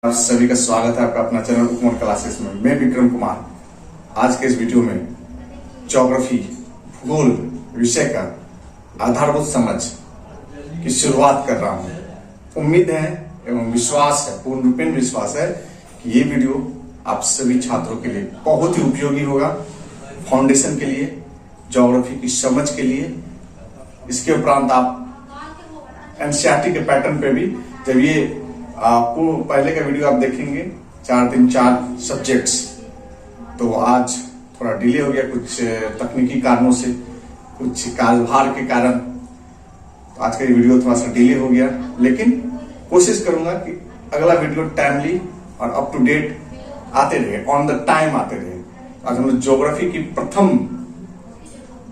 आप सभी का स्वागत है आपका अपना चैनल उपमन क्लासेस में। मैं विक्रम कुमार आज के इस वीडियो में ज्योग्राफी भूगोल विषय का आधारभूत समझ की शुरुआत कर रहा हूं। उम्मीद है एवं विश्वास है, पूर्ण रूपेण विश्वास है कि ये वीडियो आप सभी छात्रों के लिए बहुत ही उपयोगी होगा। फाउंडेशन के लिए, ज्योग्राफी की समझ के लिए। इसके उपरांत आप एनसीईआरटी के पैटर्न पे भी, जब ये आपको पहले का वीडियो आप देखेंगे 4 सब्जेक्ट्स, तो आज थोड़ा डिले हो गया कुछ तकनीकी कारणों से, कुछ कार्यभार के कारण। तो आज का ये वीडियो थोड़ा सा डिले हो गया, लेकिन कोशिश करूंगा कि अगला वीडियो टाइमली और अप टू डेट आते रहे, ऑन द टाइम आते रहे। आज हम लोग ज्योग्राफी की प्रथम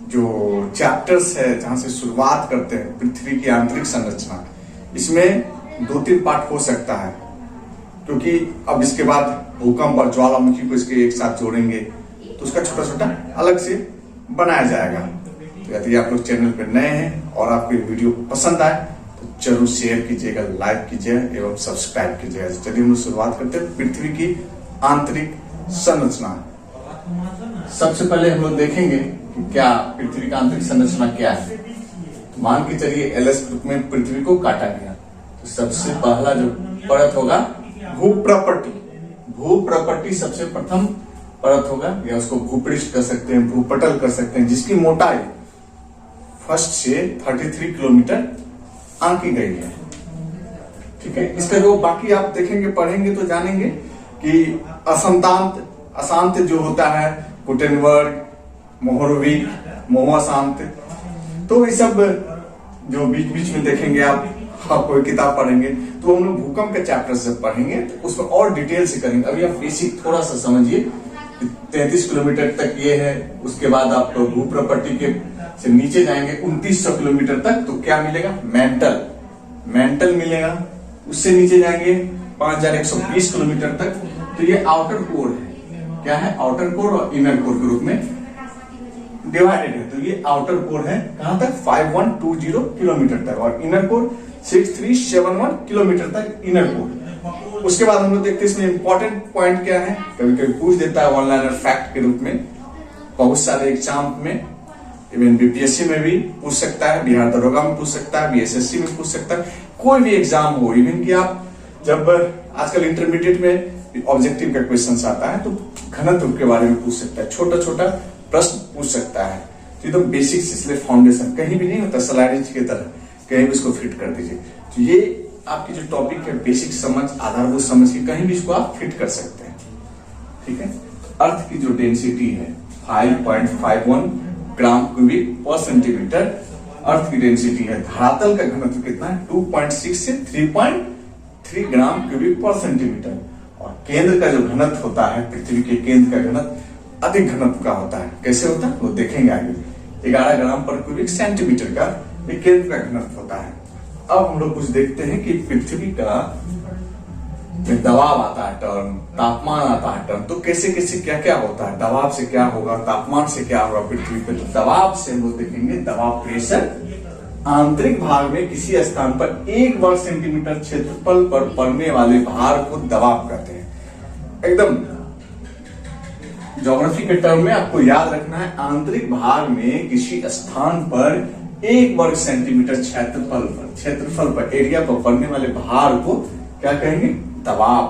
जो चैप्टर्स है, जहां से शुरुआत करते हैं, पृथ्वी की आंतरिक संरचना, इसमें 2-3 पार्ट हो सकता है, क्योंकि अब इसके बाद भूकंप और ज्वालामुखी को इसके एक साथ जोड़ेंगे तो उसका छोटा छोटा अलग से बनाया जाएगा। तो यदि आप लोग चैनल पर नए हैं और आपको ये वीडियो पसंद आए तो जरूर शेयर कीजिएगा, लाइक कीजिएगा एवं सब्सक्राइब कीजिएगा। चलिए हम लोग शुरुआत करते हैं पृथ्वी की आंतरिक संरचना। सबसे पहले हम लोग देखेंगे कि क्या पृथ्वी का आंतरिक संरचना क्या है। मान के चलिए एलएस ग्रुप में पृथ्वी को काटा गया, तो सबसे पहला जो परत होगा भूप्रपट्टी। भूप्रपट्टी सबसे प्रथम परत होगा, या उसको भूपृष्ठ कर सकते हैं, भूपटल कर सकते हैं, जिसकी मोटाई फर्स्ट से 33 किलोमीटर आंकी गई है। ठीक है, इसका जो बाकी आप देखेंगे, पढ़ेंगे तो जानेंगे कि अशांत जो होता है, गुटेनबर्ग, मोहरविक, मोहशांत, तो ये सब जो बीच बीच में देखेंगे आप कोई किताब पढ़ेंगे तो हम लोग भूकंप के चैप्टर से पढ़ेंगे, तो उसमें और डिटेल से करेंगे। अभी आप बेसिक थोड़ा सा समझिए। 33 किलोमीटर तक ये है, उसके बाद आप भूप्रपट्टी के से नीचे जाएंगे 2900 किलोमीटर तक, तो क्या मिलेगा? मेंटल मिलेगा। उससे नीचे जाएंगे 5120 किलोमीटर तक, तो ये आउटर कोर है। क्या है? आउटर कोर और इनर कोर के रूप में डिवाइडेड है। तो ये आउटर कोर है कहां तक? 5120 किलोमीटर तक, और इनर कोर 6371 किलोमीटर तक इनर कोर। उसके बाद हम लोग देखते हैं इसमें इंपॉर्टेंट पॉइंट क्या है। कभी कभी पूछ देता है ऑनलाइनर फैक्ट के रूप में, बहुत सारे एग्जाम में, इवन बीपीएससी में भी पूछ सकता है, बिहार दरोगा में पूछ सकता है, बीएसएससी में पूछ सकता है, कोई भी एग्जाम हो। इवन कि आप जब आजकल इंटरमीडिएट में ऑब्जेक्टिव का क्वेश्चन आता है तो घनत्व के बारे में पूछ सकता है, छोटा छोटा प्रश्न पूछ सकता है। तो एकदम बेसिक्स, इसलिए फाउंडेशन कहीं भी नहीं होता, स्लाइड की तरह कहीं भी इसको फिट कर दीजिए। तो ये आपकी जो टॉपिक है, बेसिक समझ, आधारभूत समझ की, कहीं भी इसको आप फिट कर सकते हैं। ठीक है। अर्थ की जो डेंसिटी है 5.51 ग्राम क्यूबिक पर सेंटीमीटर अर्थ की डेंसिटी है। धरातल का घनत्व कितना है? 2.6 से 3.3 ग्राम क्यूबिक पर सेंटीमीटर। और केंद्र का जो घनत्व होता है, पृथ्वी के केंद्र का घनत्व अधिक घनत्व का होता है। कैसे होता है वो देखेंगे आगे। 11 ग्राम पर क्यूबिक सेंटीमीटर का केंद्र का घनत्व होता है। अब हम लोग कुछ देखते हैं कि पृथ्वी का दबाव आता है टर्म, तापमान आता है टर्म, तो कैसे कैसे क्या क्या होता है, दबाव से क्या होगा, तापमान से क्या होगा पृथ्वी पे। तो दबाव से हम लोग देखेंगे, दबाव प्रेशर आंतरिक भाग में किसी स्थान पर 1 वर्ग सेंटीमीटर क्षेत्रफल पर पड़ने वाले भार को दबाव कहते हैं। एकदम ज्योग्राफी के टर्म में आपको याद रखना है, आंतरिक भाग में किसी स्थान पर 1 वर्ग सेंटीमीटर क्षेत्रफल पर एरिया पर पड़ने वाले भार को क्या कहेंगे? दबाव।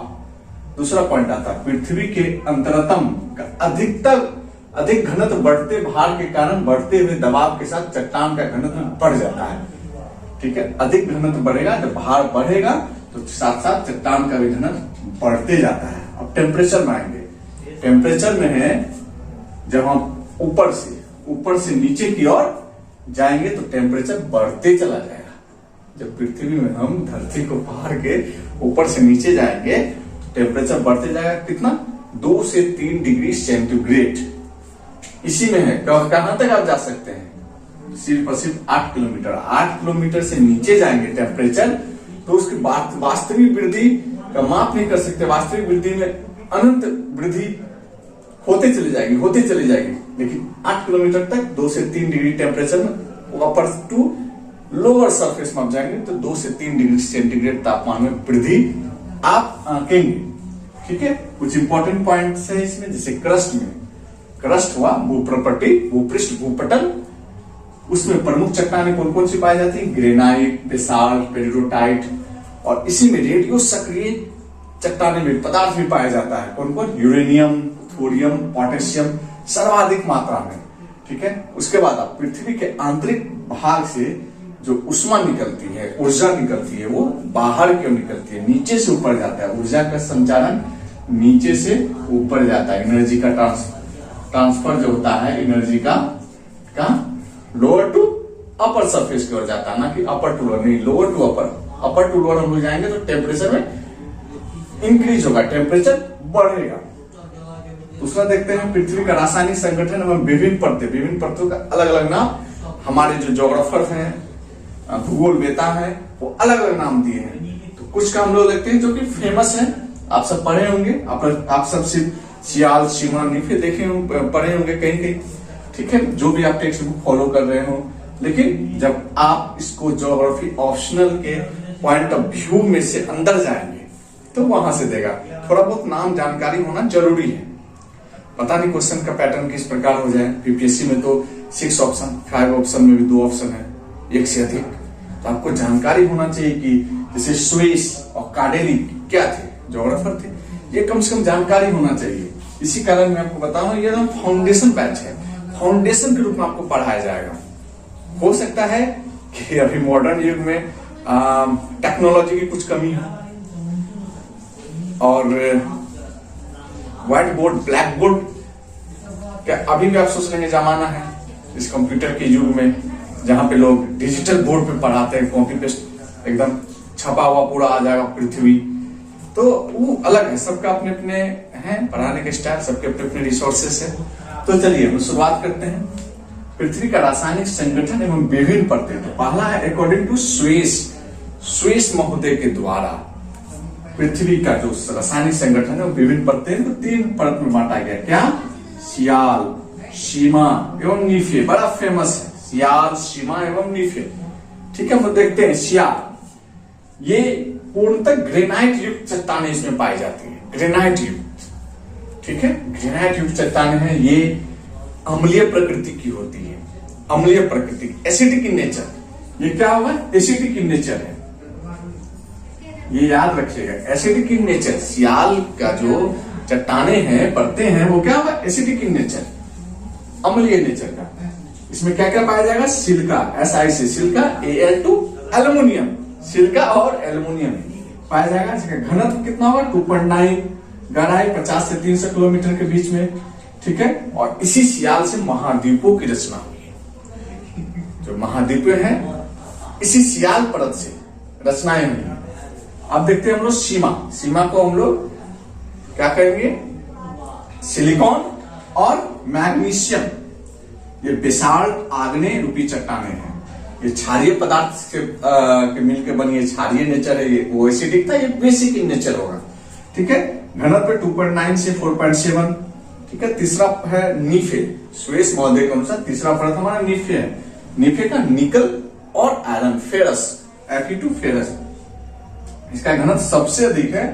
दूसरा पॉइंट आता है, पृथ्वी के अंतरतम का अधिक घनत्व बढ़ते भार के कारण बढ़ते हुए दबाव के साथ चट्टान का घनत्व बढ़ जाता है। ठीक है, अधिक घनत्व बढ़ेगा, जब भार बढ़ेगा तो साथ साथ चट्टान का भी घनत्व बढ़ते जाता है। अब टेम्परेचर में आएंगे। टेम्परेचर में है, जब हम ऊपर से नीचे की ओर जाएंगे तो टेम्परेचर बढ़ते चला जाएगा। जब पृथ्वी में हम धरती को पार के ऊपर से नीचे जाएंगे तो टेम्परेचर बढ़ते जाएगा। कितना? 2 से 3 डिग्री सेंटीग्रेड। इसी में है। कहां तक आप जा सकते हैं? सिर्फ और सिर्फ 8 किलोमीटर। 8 किलोमीटर से नीचे जाएंगे टेम्परेचर, तो उसकी वास्तविक वृद्धि का माप नहीं कर सकते। वास्तविक वृद्धि में अनंत वृद्धि होते चली जाएगी, लेकिन 8 किलोमीटर तक 2 से 3 डिग्री टेम्परेचर में अपर टू लोअर सरफेस में आप जाएंगे तो 2 से 3 डिग्री सेंटीग्रेड तापमान में वृद्धि आप आंकेंगे। ठीक है, कुछ इंपॉर्टेंट पॉइंट्स है इसमें, जैसे क्रस्ट में, क्रस्ट हुआ भूप्रपट्टी, भूपृष्ठ, भूपटल, उसमें प्रमुख चट्टानें कौन कौन सी पाई जाती है? ग्रेनाइट, बेसाल्ट, पेरिडोटाइट, और इसी में रेडियो सक्रिय चट्टानें में पदार्थ भी पाया जाता है। कौन कौन? यूरेनियम, थोरियम, पोटेशियम सर्वाधिक मात्रा में। ठीक है, उसके बाद आप पृथ्वी के आंतरिक भाग से जो ऊष्मा निकलती है, ऊर्जा निकलती है, वो बाहर क्यों निकलती है? नीचे से ऊपर जाता है। ऊर्जा का संचालन नीचे से ऊपर जाता है। एनर्जी का ट्रांसफर जो होता है, एनर्जी का लोअर टू अपर सरफेस की ओर जाता है, ना कि अपर टू लोअर, नहीं, lower to upper. Upper to lower हम लोग जाएंगे तो टेम्परेचर में इंक्रीज होगा, टेम्परेचर बढ़ेगा। दूसरा देखते हैं पृथ्वी का रासायनिक संगठन एवं विभिन्न परतों का अलग अलग नाम। हमारे जो ज्योग्राफर हैं, भूगोल वेता है, वो अलग अलग नाम दिए हैं। तो कुछ का हम लोग देखते हैं जो कि फेमस है, आप सब पढ़े होंगे। आप सब सियाल, सीमा, निफे देखे होंगे, पढ़े होंगे कहीं कहीं। ठीक है, जो भी आप टेक्स्ट बुक फॉलो कर रहे हो, लेकिन जब आप इसको ज्योग्राफी ऑप्शनल के पॉइंट ऑफ व्यू में से अंदर जाएंगे तो वहां से देगा। थोड़ा बहुत नाम जानकारी होना जरूरी है। पता नहीं क्वेश्चन का पैटर्न किस प्रकार हो जाए। पीपीएससी में तो 6 ऑप्शन, 5 ऑप्शन में भी 2 ऑप्शन है, एक से अधिक। तो आपको जानकारी होना चाहिए कि जैसे स्विस और कार्डेली क्या थे, ज्योग्राफर थे, ये कम से कम जानकारी होना चाहिए। इसी कारण मैं आपको बता रहा हूँ, ये फाउंडेशन बैच है, फाउंडेशन के रूप में आपको पढ़ाया जाएगा। हो सकता है कि अभी मॉडर्न युग में टेक्नोलॉजी की कुछ कमी है, और व्हाइट बोर्ड, ब्लैक बोर्ड क्या अभी भी आप सोच लेंगे जमाना है इस कंप्यूटर के युग में, जहां पे लोग डिजिटल बोर्ड पे पढ़ाते हैं, कॉपी पेस्ट एकदम छपा हुआ पूरा आ जाएगा पृथ्वी। तो वो अलग है, सबका अपने अपने हैं पढ़ाने के स्टाइल, सबके अपने अपने रिसोर्सेस है। तो चलिए हम शुरुआत करते हैं। पृथ्वी का रासायनिक संगठन एवं विभिन्न परतें। तो पहला है अकॉर्डिंग टू स्विस महोदय के द्वारा पृथ्वी का जो रासायनिक संगठन है वो विभिन्न परतें, तो 3 परत में बांटा गया। क्या? सियाल, सीमा एवं नीफे। बड़ा फेमस है सियाल, सीमा एवं नीफे। ठीक है, हम देखते हैं सियाल, ये पूर्णतः ग्रेनाइट युक्त चट्टानें इसमें पाई जाती है। ग्रेनाइट युक्त, ठीक है, ग्रेनाइट युक्त चट्टानें हैं। ये अम्लीय प्रकृति की होती है, अम्लीय प्रकृति, एसिडिक इन नेचर। ये क्या होगा? एसिडिक इन नेचर है, ये याद रखिएगा, एसिडिक इन नेचर। सियाल का जो चट्टाने हैं, परतें हैं, वो क्या होगा? एसिडिक इन नेचर, अम्लीय नेचर का। इसमें क्या क्या पाया जाएगा? Silica, SiC, silica, Al2, aluminium, silica और एल्यूमिनियम पाया जाएगा। इसका घनत्व कितना होगा? 2.9, गहराई 50 से 300 किलोमीटर के बीच में। ठीक है, और इसी सियाल से महाद्वीपों की रचना हुई है। जो महाद्वीप हैं, इसी सियाल परत से रचनाएं हुई हैं। अब देखते हैं हम लोग सीमा। सीमा को हम लोग क्या कहेंगे? सिलिकॉन और मैग्नीशियम, ये बेसाल्ट, आग्नेय रूपी चट्टाने हैं। ये क्षारीय पदार्थ से मिलकर बनी है, क्षारीय नेचर है। ये वो एसिडिक था, ये बेसिक इन नेचर होगा। ठीक है, घनत्व 2.9 से 4.7। ठीक है, तीसरा है नीफे। स्विस महोदय के अनुसार तीसरा परत हमारा नीफे है। नीफे का निकल और आयरन, फेरस, Fe2 फेरस। इसका घनत्व सबसे अधिक है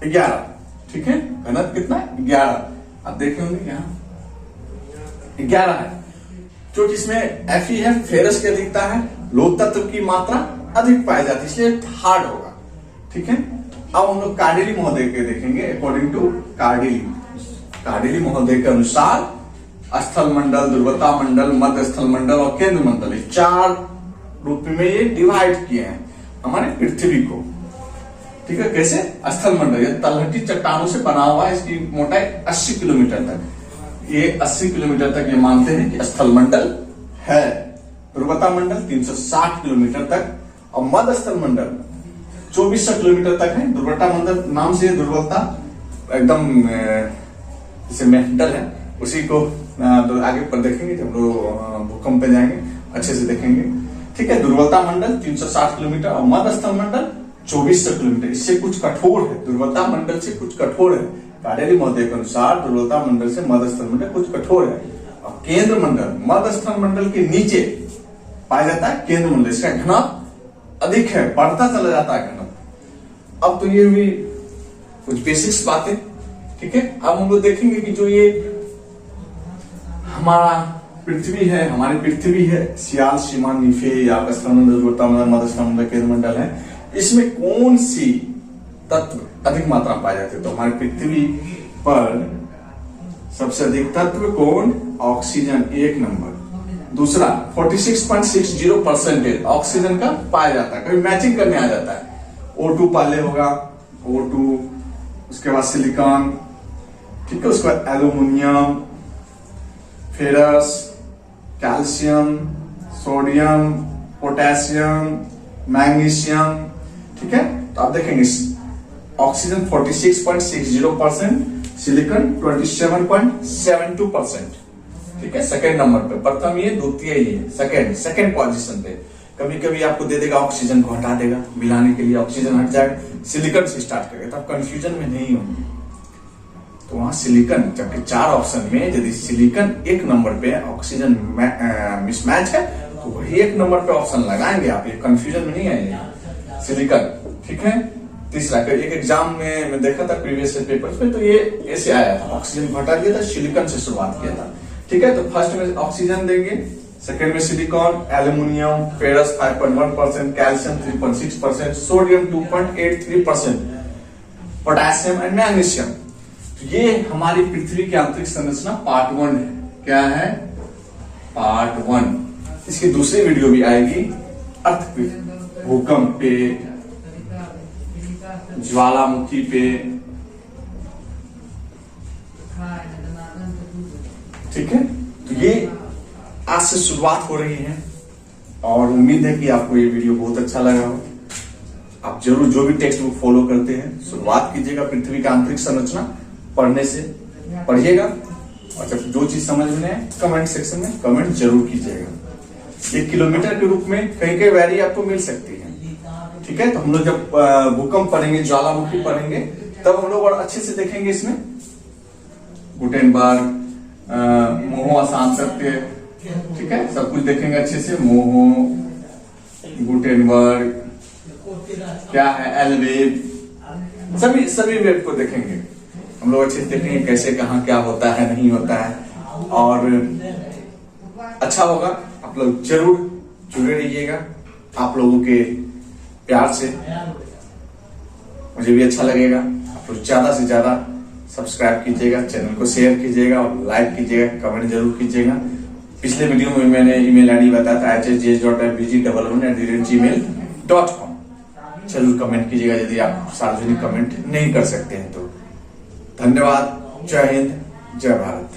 11। ठीक है, घनत्व कितना? 11। आप देखे होंगे यहाँ 11 है, क्योंकि इसमें Fe है, फेरस की अधिकता है, लोह तत्व की मात्रा अधिक पाई जाती है, इसलिए हार्ड होगा। ठीक है, अब हम लोग कार्डेली महोदय के देखेंगे। अकॉर्डिंग टू कार्डेली महोदय के अनुसार स्थल मंडल, ध्रुवता मंडल, मध्य स्थल मंडल और केंद्र मंडल, 4 रूप में ये डिवाइड किए हैं हमारे पृथ्वी को। ठीक है, कैसे? स्थल मंडल, ये तलहटी चट्टानों से बना हुआ है, इसकी मोटाई 80 किलोमीटर तक। ये 80 किलोमीटर तक ये मानते हैं कि स्थल मंडल है। ध्रुवता मंडल 360 किलोमीटर तक, और मध्य स्थल मंडल 2400 किलोमीटर तक है। ध्रुवता मंडल नाम से ध्रुवता एकदम जैसे मेंटल है, उसी को आगे पर देखेंगे जब लोग भूकंप पे जाएंगे, अच्छे से देखेंगे। ठीक है, ध्रुवता मंडल 360 किलोमीटर और मध्य स्थल मंडल 2400 किलोमीटर। इससे कुछ कठोर है, ध्रुवता मंडल से कुछ कठोर है। कार्डेली महोदय के अनुसार ध्रुवता मंडल से मध्य स्थल मंडल कुछ कठोर है। और केंद्र मंडल मध्य स्थल मंडल के नीचे पाया जाता है केंद्र मंडल। इसका घनत्व अधिक है, बढ़ता चला जाता है घनत्व। अब तो ये हुई कुछ बेसिक्स बातें, ठीक है। अब हम लोग देखेंगे कि जो ये हमारा पृथ्वी है, हमारी पृथ्वी है, सियाल, सीमा, निफे, आकाशमंडल, ज्योतिर्मंडल, मध्यस्थमंडल, केंद्रमंडल है, इसमें कौन सी तत्व अधिक मात्रा में पाए जाते हैं? तो हमारी पृथ्वी पर सबसे अधिक तत्व कौन? ऑक्सीजन, एक नंबर। दूसरा 46.60% ऑक्सीजन का पाया जाता है। कभी मैचिंग करने आ जाता है, O2 पहले होगा, O2, उसके बाद सिलिकॉन, ठीक है, उसके बाद aluminium, ferrous, calcium, sodium, potassium, magnesium, ठीक है। तो आप देखेंगे ऑक्सीजन 46.60%, सिलिकॉन 27.72%, ठीक है, सेकेंड नंबर पे। प्रथम ये, द्वितीय ये, सेकेंड पोजीशन पे। कभी कभी आपको दे देगा, ऑक्सीजन को हटा देगा, मिलाने के लिए ऑक्सीजन हट जाएगा, सिलिकॉन से स्टार्ट करेगा, तब कंफ्यूजन में नहीं होंगे। तो वहां सिलिकॉन, जबकि 4 ऑप्शन में यदि सिलिकॉन एक नंबर पे, ऑक्सीजन मिसमैच है, तो वही एक नंबर पे ऑप्शन लगाएंगे आप, ये कंफ्यूजन में नहीं आएंगे, सिलिकॉन, ठीक है। तीसरा, एक एग्जाम में मैं देखा था प्रीवियस पेपर में, तो ये ऐसे आया था, ऑक्सीजन को हटा दिया था, सिलिकॉन से शुरुआत किया था, ठीक है। तो फर्स्ट में ऑक्सीजन देंगे, सेकेंड में silicon, aluminium, ferrous 5.1%, calcium 3.6%, sodium 2.83%, potassium and magnesium. तो ये हमारी पृथ्वी की आंतरिक संरचना पार्ट 1 है। क्या है? पार्ट 1। इसकी दूसरी वीडियो भी आएगी, अर्थक्वेक, भूकंप पे, ज्वालामुखी पे, ठीक है। तो ये आज से शुरुआत हो रही है और उम्मीद है कि आपको ये वीडियो बहुत अच्छा लगा हो। आप जरूर जो भी टेक्स्ट बुक फॉलो करते हैं, शुरुआत कीजिएगा पृथ्वी का आंतरिक संरचना पढ़ने से, पढ़िएगा, और जब जो चीज समझ में आए कमेंट सेक्शन में कमेंट जरूर कीजिएगा। 1 किलोमीटर के रूप में कहीं कहीं वैल्यू आपको मिल सकती है, ठीक है। तो हम लोग जब भूकंप पढ़ेंगे, ज्वालामुखी पढ़ेंगे, तब हम लोग और अच्छे से देखेंगे इसमें गुटेनबर्ग, मोहो आसान सत्य, ठीक है, सब कुछ देखेंगे अच्छे से। मोहो, गुटेनबर्ग, क्या है, एलवेव, सभी वेव को देखेंगे हम लोग, अच्छे से देखेंगे कैसे, कहाँ क्या होता है, नहीं होता है, और अच्छा होगा। आप लोग जरूर जुड़े रहिएगा, आप लोगों के प्यार से मुझे भी अच्छा लगेगा। आप लोग ज्यादा से ज्यादा सब्सक्राइब कीजिएगा, चैनल को शेयर कीजिएगा और लाइक कीजिएगा, कमेंट जरूर कीजिएगा। पिछले वीडियो में मैंने ईमेल आईडी बताया था hsjs.bg11@gmail.com। जरूर कमेंट कीजिएगा यदि आप सार्वजनिक कमेंट नहीं कर सकते हैं तो। धन्यवाद, जय हिंद, जय भारत।